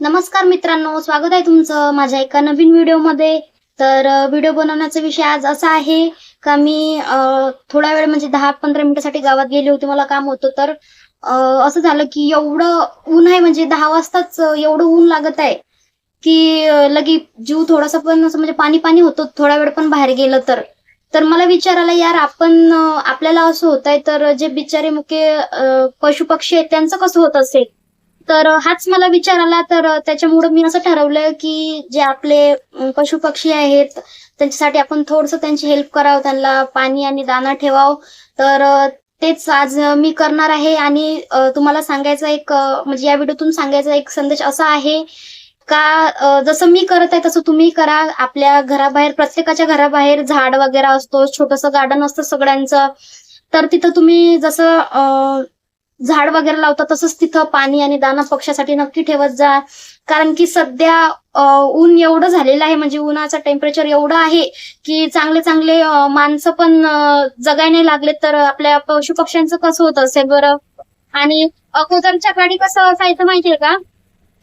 नमस्कार मित्रांनो, स्वागत आहे तुमचं माझ्या एका नवीन व्हिडिओमध्ये. तर व्हिडिओ बनवण्याचा विषय आज असा आहे का मी थोडा वेळ म्हणजे 10-15 मिनिटासाठी गावात गेली होती. मला काम होतं. तर असं झालं की एवढं ऊन आहे, म्हणजे 10 वाजताच एवढं ऊन लागत आहे की लगी जीव थोडासा पण असं म्हणजे पाणी पाणी होतो थोडा वेळ पण बाहेर गेलं तर. तर मला विचार आला, यार आपण आपल्याला असं होत आहे तर जे बिचारे मुके पशु पक्षी आहेत त्यांचं कसं होत असेल. तर हाच मला विचार आला. तर त्याच्यामुळे मी असं ठरवलं की जे आपले पशु पक्षी आहेत त्यांच्यासाठी आपण थोडस त्यांची हेल्प करावं, त्यांना पाणी आणि दाना ठेवावं. तर तेच आज मी करणार आहे. आणि तुम्हाला सांगायचा एक म्हणजे या व्हिडिओतून सांगायचा एक संदेश असा आहे का जसं मी करत आहे तसं तुम्ही करा. आपल्या घराबाहेर, प्रत्येकाच्या घराबाहेर झाड वगैरे असतो, छोटंसं गार्डन असतं सगळ्यांचं. तर तिथं तुम्ही जसं झाड वगैरे लावता तसंच तिथं पाणी आणि दाना पक्ष्यासाठी नक्की ठेवत जा. कारण की सध्या ऊन एवढं झालेलं आहे, म्हणजे उन्हाचं टेम्परेचर एवढं आहे की चांगले चांगले माणसं पण जगाय नाही लागले. तर आपल्या पशु पक्ष्यांचं कसं होत असेल बरं. आणि अगोदरच्या काळी कसं असायचं माहितीये का,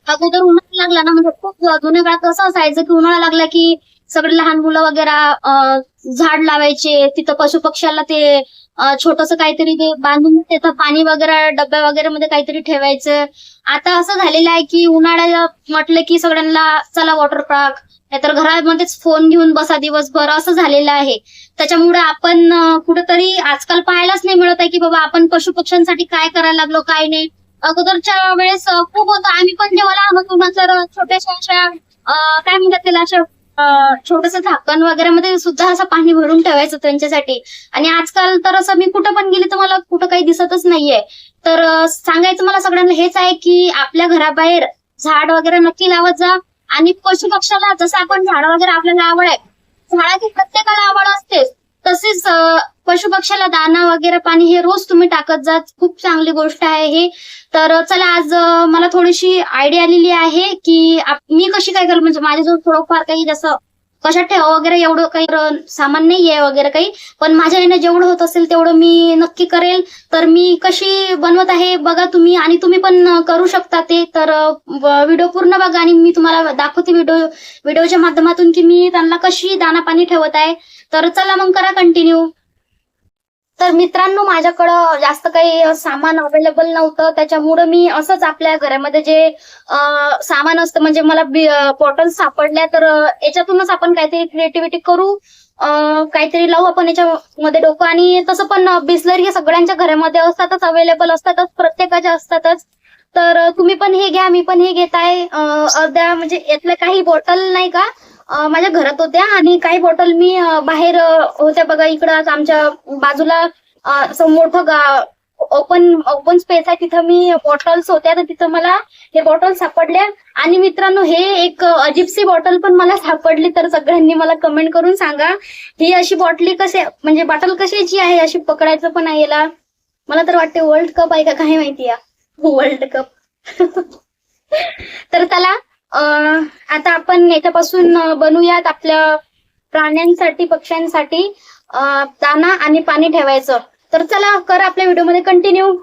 अगोदर उन्हाळा लागला ना, म्हणजे खूप जुन्या काळात कसं असायचं की उन्हाळा लागला की सगळे लहान मुलं वगैरे झाड लावायचे. तिथं पशु पक्ष्याला ते छोटस काहीतरी ते बांधून त्याचं पाणी वगैरे डब्या वगैरे मध्ये काहीतरी ठेवायचं. आता असं झालेलं आहे की उन्हाळ्यात म्हटलं की सगळ्यांना चला वॉटर पार्क, नाहीतर घरामध्येच फोन घेऊन बसा दिवसभर, असं झालेलं आहे. त्याच्यामुळे आपण कुठेतरी आजकाल पाहायलाच नाही मिळत आहे की बाबा आपण पशु पक्ष्यांसाठी काय करायला लागलो काय नाही. अगोदरच्या वेळेस खूप होतं. आम्ही पण जेव्हा लहान होतो ना, तर छोट्याशा अशा काय म्हणतात त्याला, अशा छोटस झाकण वगैरे मध्ये सुद्धा असं पाणी भरून ठेवायचं त्यांच्यासाठी. आणि आजकाल तर असं मी कुठं पण गेली तर मला कुठं काही दिसतच नाहीये. तर सांगायचं मला सगळ्यांना हेच आहे की आपल्या घराबाहेर झाड वगैरे नक्की लावत जा. आणि पशु पक्ष्याला जसं आपण झाड वगैरे आपल्याला आवड आहे, झाडाची प्रत्येकाला आवड असतेच, तसेच पशु पक्ष्याला दाना वगैरे पाणी हे रोज तुम्ही टाकत जा. खूप चांगली गोष्ट आहे हे. तर चला आज मला थोडीशी आयडिया आलेली आहे की मी कशी काय करेल. म्हणजे माझ्याजवळ थोडंफार काही जसं कशात ठेवा वगैरे एवढं काही सामान नाहीये वगैरे काही, पण माझ्या याने जेवढं होत असेल तेवढं मी नक्की करेल. तर मी कशी बनवत आहे बघा तुम्ही, आणि तुम्ही पण करू शकता ते. तर व्हिडिओ पूर्ण बघा आणि मी तुम्हाला दाखवते व्हिडिओच्या माध्यमातून की मी त्यांना कशी दाना पाणी ठेवत आहे. तर चला मग करा कंटिन्यू. तर मित्रांनो, माझ्याकडं जास्त काही सामान अवेलेबल नव्हतं, त्याच्यामुळे मी असंच आपल्या घरामध्ये जे सामान असतं, म्हणजे मला बॉटल सापडल्या, तर याच्यातूनच आपण काहीतरी क्रिएटिव्हिटी करू, काहीतरी लावू आपण याच्यामध्ये डोकं. आणि तसं पण बिस्लरी हे सगळ्यांच्या घरामध्ये असतातच, अवेलेबल असतातच, प्रत्येकाच्या असतातच. तर तुम्ही पण हे घ्या, मी पण हे घेत आहे. अर्ध्या म्हणजे यातल्या काही बॉटल नाही का माझ्या घरात होत्या, आणि काही बॉटल मी बाहेर होत्या बघा. इकडं आज आमच्या बाजूला असं मोठं ओपन स्पेस आहे, तिथं मी बॉटल्स होत्या, तर तिथं मला हे बॉटल सापडल्या. आणि मित्रांनो, हे एक अजिप्सी बॉटल पण मला सापडली. तर सगळ्यांनी मला कमेंट करून सांगा ही अशी बॉटली म्हणजे बॉटल कशाची आहे, अशी पकडायचं पण आहे याला. मला तर वाटते वर्ल्ड कप आहे का काय माहिती या वर्ल्ड कप. तर चला आता आपण याच्यापासून बनवूयात आपल्या प्राण्यांसाठी, पक्ष्यांसाठी दाना आणि पाणी ठेवायचं. तर चला करा आपल्या व्हिडिओमध्ये कंटिन्यू.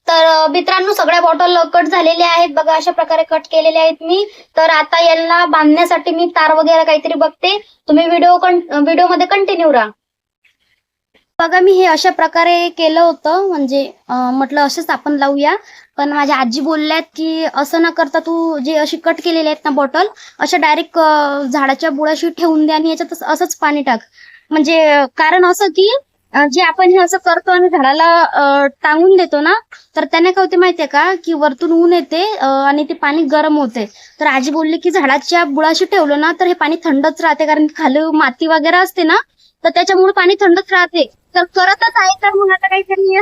तर मित्रांनो, सगळ्या बॉटल कट झालेल्या आहेत बघा, अशा प्रकारे कट केलेल्या आहेत मी. तर आता यांना बांधण्यासाठी मी तार वगैरे काहीतरी बघते. तुम्ही व्हिडिओमध्ये कंटिन्यू राहा. बघा, मी हे अशा प्रकारे केलं होतं, म्हणजे म्हटलं असंच आपण लावूया. पण माझ्या आजी बोलल्यात की असं न करता तू जे अशी कट केलेले आहेत ना बॉटल, अशा डायरेक्ट झाडाच्या बुडाशी ठेवून द्या आणि याच्यात असंच पाणी टाक. म्हणजे कारण असं की जे आपण हे असं करतो आणि झाडाला टांगून देतो ना, तर त्याने काय होते माहितीये का की वरतून ऊन येते आणि ते पाणी गरम होते. तर आजी बोलली की झाडाच्या बुडाशी ठेवलं ना तर हे पाणी थंडच राहते, कारण खाली माती वगैरे असते ना, तर त्याच्यामुळे पाणी थंडच राहते. तर करतच आहे. तर मग आता काहीतरी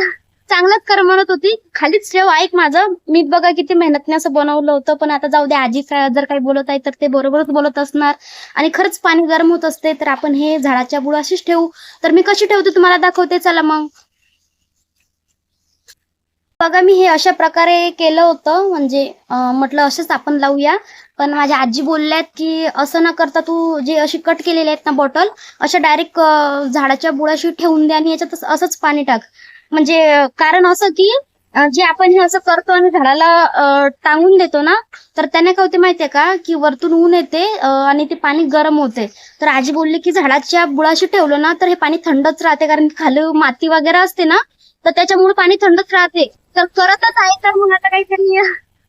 चांगलंच कर म्हणत होती, खालीच ठेव, ऐक माझं. मी बघा किती मेहनतने असं बनवलं होतं, पण आता जाऊ दे, आजी जर काही बोलत आहे तर ते बरोबरच बोलत असणार. आणि खरंच पाणी गरम होत असते, तर आपण हे झाडाच्या बुडाशीच ठेवू. तर मी कशी ठेवते तुम्हाला दाखवते, चला मग. बघा मी हे अशा प्रकारे केलं होतं, म्हणजे म्हटलं असंच आपण लावूया. पण माझ्या आजी बोलल्यात की असं न करता तू जे अशी कट केलेले आहेत ना बॉटल, अशा डायरेक्ट झाडाच्या बुडाशी ठेवून द्या आणि याच्यात असंच पाणी टाक. म्हणजे कारण असं की जे आपण हे असं करतो आणि झाडाला टांगून देतो ना, तर त्याने काय होते माहितीये का, की वरतून ऊन येते आणि ते पाणी गरम होते. तर आजी बोलली की झाडाच्या बुडाशी ठेवलं ना, तर हे पाणी थंडच राहते, कारण खाली माती वगैरे असते ना, तर त्याच्यामुळे पाणी थंडच राहते. तर करतच आहे, तर मग आता काहीतरी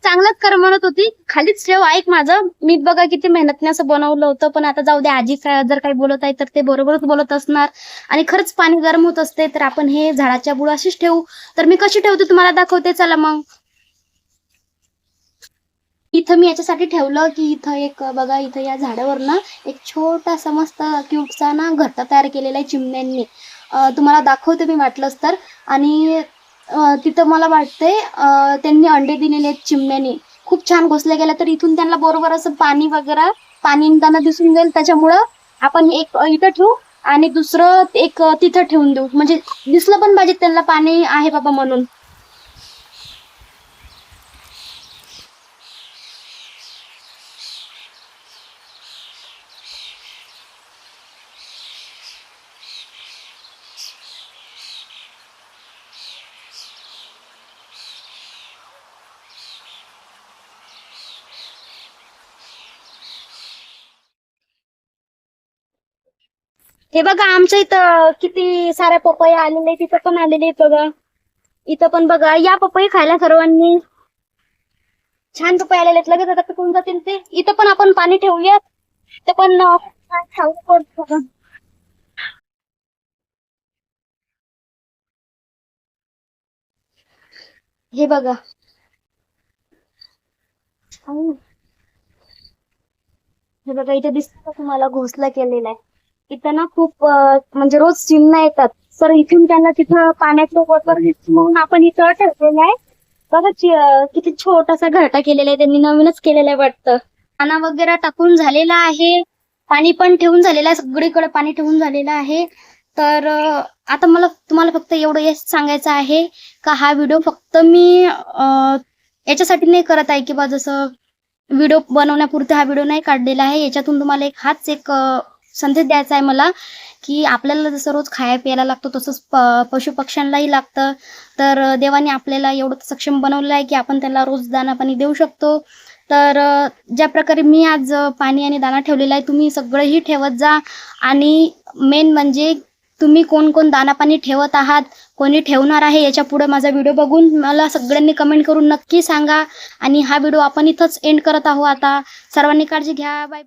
चांगलंच कर म्हणत होती, खालीच ठेव, ऐक माझं. मी बघा किती मेहनतने असं बनवलं होतं, पण आता जाऊ दे, आजी जर काही बोलत आहे तर ते बरोबरच बोलत असणार. आणि खरंच पाणी गरम होत असते, तर आपण हे झाडाच्या बुडाशीच ठेवू. तर मी कशी ठेवते तुम्हाला दाखवते, चला मग. इथं मी याच्यासाठी ठेवलं की इथं एक बघा, इथं या झाडावर ना एक छोटासा मस्त क्यूटचा ना घरटा तयार केलेला आहे चिमण्यांनी. तुम्हाला दाखवते मी वाटलंच तर. आणि तिथं मला वाटते त्यांनी अंडे दिलेले आहेत चिमण्यानी, खूप छान घोसल्या गेल्या, तर इथून त्यांना बरोबर असं पाणी वगैरे पाणी त्यांना दिसून जाईल. त्याच्यामुळं आपण एक इथं ठेवू आणि दुसरं एक तिथं ठेवून देऊ, म्हणजे दिसलं पण पाहिजे त्यांना पाणी आहे बाबा म्हणून. हे बघा आमच्या इथं किती साऱ्या पपया आलेले आहेत, तिथं पण आलेले आहेत बघा. इथं पण बघा, या पपई खायला सर्वांनी. छान पपई आलेले आहेत, लगेच आता पिकून जातील ते. इथं पण आपण पाणी ठेवूयात, ते पण खाऊ पडतो. हे बघा. हे बघा इथे दिसतं का तुम्हाला, घोसला केलेला आहे. इथं ना खूप म्हणजे रोज चिमण्या येतात, तर इथून त्यांना तिथं पाण्याचं बरोबर म्हणून आपण इथं ठेवलेलं आहे. बघा किती छोटासा घरटा केलेला आहे त्यांनी, नवीनच केलेला आहे वाटतं. पाना वगैरे टाकून झालेला आहे, पाणी पण ठेवून झालेलं आहे, सगळीकडे पाणी ठेवून झालेलं आहे. तर आता मला तुम्हाला फक्त एवढं हेच सांगायचं आहे का हा व्हिडिओ फक्त मी याच्यासाठी नाही करत आहे की बा जसं व्हिडिओ बनवण्यापुरता हा व्हिडिओ नाही काढलेला आहे. याच्यातून तुम्हाला एक संदेश द्यायचा आहे मला, की आपल्याला जसं रोज खाया प्यायला लागतो तसंच पशु पक्ष्यांनाही लागतं. तर देवाने आपल्याला एवढं सक्षम बनवलं आहे की आपण त्यांना रोज दाना पाणी देऊ शकतो. तर ज्या प्रकारे मी आज पाणी आणि दाना ठेवलेला आहे, तुम्ही सगळंही ठेवत जा. आणि मेन म्हणजे तुम्ही कोण कोण दाना पाणी ठेवत आहात, कोणी ठेवणार आहे, याच्या पुढे माझा व्हिडिओ बघून मला सगळ्यांनी कमेंट करून नक्की सांगा. आणि हा व्हिडिओ आपण इथंच एंड करत आहोत आता. सर्वांनी काळजी घ्या. बाय.